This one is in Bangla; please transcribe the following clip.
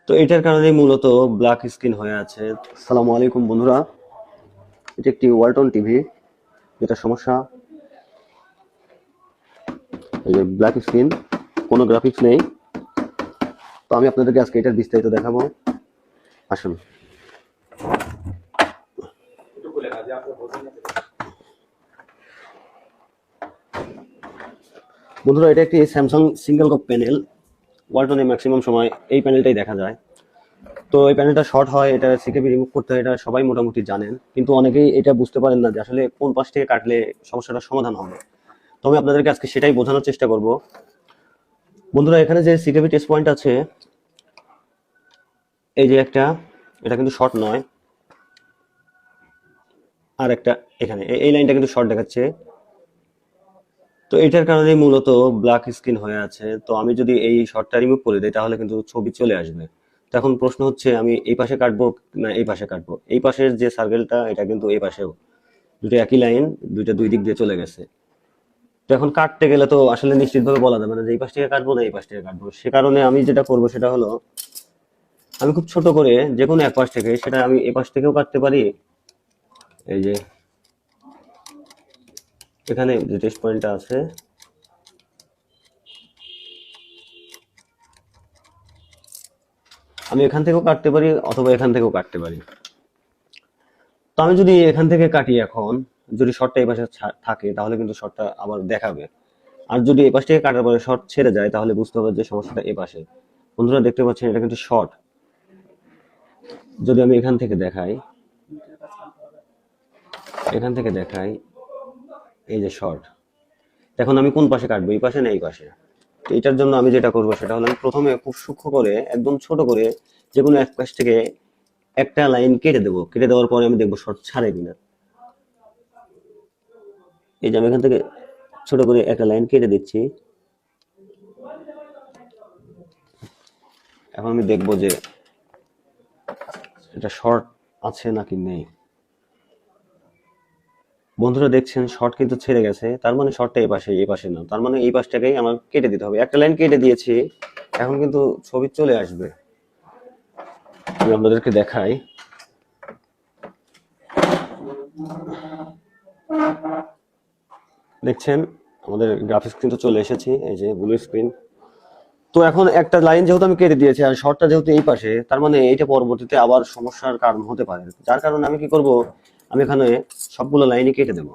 তো এটার কারণে মূলত ব্ল্যাক স্ক্রিন হয়ে আছে। আসসালামু আলাইকুম বন্ধুরা, এটা একটি ওয়ালটন টিভি। যেটা সমস্যা, এই যে ব্ল্যাক স্ক্রিন, কোনো গ্রাফিক্স নেই। তো আমি আপনাদেরকে আজকে এটার বিস্তারিত দেখাবো। আসুন বন্ধুরা, এটা একটি স্যামসাং সিঙ্গেল কপ প্যানেল। ওয়ালটনে ম্যাক্সিমাম সময় এই প্যানেলটাই দেখা যায়। তো এই প্যানেলটা শর্ট হয়, এটা সিকেবি রিমুভ করতে হয়, এটা সবাই মোটামুটি জানেন, কিন্তু অনেকেই এটা বুঝতে পারেন না যে আসলে কোন পাশ থেকে কাটলে সমস্যাটার সমাধান হবে। তো আমি আপনাদেরকে আজকে সেটাই বোঝানোর চেষ্টা করব। বন্ধুরা, এখানে যে সিকেবি টেস্ট পয়েন্ট আছে, এই যে একটা, এটা কিন্তু শর্ট নয়, আর একটা এখানে এই লাইনটা কিন্তু শর্ট দেখাচ্ছে। তো এটার কারণে মূলত ব্ল্যাক স্ক্রিন হয়ে আছে। তো আমি যদি এই শর্টটা রিমুভ করে দিই তাহলে কিন্তু ছবি চলে আসবে। তো এখন প্রশ্ন হচ্ছে, আমি এই পাশে কাটবো না এই পাশে কাটবো। এই পাশের যে সার্কেলটা, এটা কিন্তু এই পাশেও দুটো একই লাইন, দুইটা দুই দিক দিয়ে চলে গেছে। তো এখন কাটতে গেলে তো আসলে নিশ্চিতভাবে বলা যাবে না যে এই পাশ থেকে কাটবো না এই পাশ থেকে কাটবো। সে কারণে আমি যেটা করবো সেটা হলো, আমি খুব ছোট করে যে কোনো এক পাশ থেকে, সেটা আমি এ পাশ থেকেও কাটতে পারি। এই যে এখানে যে টেস্ট পয়েন্টটা আছে, আমি এখান থেকেও কাটতে পারি অথবা এখান থেকেও কাটতে পারি। তো আমি যদি এখান থেকে কাটি, এখন যদি শর্টটা এই পাশে থাকে তাহলে কিন্তু শর্টটা আবার দেখাবে। আর যদি এই পাশ থেকে কাটার পরে শর্ট ছেড়ে যায় তাহলে বুঝতে হবে যে সমস্যাটা এ পাশে। বন্ধুরা দেখতে পাচ্ছেন, এটা কিন্তু শর্ট। যদি আমি এখান থেকে দেখাই, এখান থেকে দেখাই, এই যে শর্ট। এখন আমি কোন পাশে কাটবো, এই পাশে না এই পাশে? তো এটার জন্য আমি যেটা করবো সেটা হলো, আমি প্রথমে খুব সূক্ষ্ম করে, একদম ছোট করে যে কোনো এক পাশ থেকে একটা লাইন কেটে দেবো। কেটে দেওয়ার পরে আমি দেখবো শর্ট ছাড়ে কিনা। এই যে আমি এখান থেকে ছোট করে একটা লাইন কেটে দিচ্ছি। এখন আমি দেখবো যে এটা শর্ট আছে নাকি নেই। বন্ধুরা দেখছেন, শর্ট কিন্তু ছেড়ে গেছে, তার মানে শর্টটা এই পাশে না, তার মানে এই পাশটাকেই আমার কেটে দিতে হবে। একটা লাইন কেটে দিয়েছি, এখন কিন্তু ছবি চলে আসবে। আমি আপনাদেরকে দেখাই। দেখছেন, আমাদের গ্রাফিক্স কিন্তু চলে এসেছে, এই যে ব্লু স্ক্রিন। তো এখন একটা লাইন যেহেতু আমি কেটে দিয়েছি, আর শর্টটা যেহেতু এই পাশে, তার মানে এইটা পরবর্তীতে আবার সমস্যার কারণ হতে পারে। যার কারণে আমি কি করব, আমি এখানে সবগুলো লাইনই কেটে দেবো।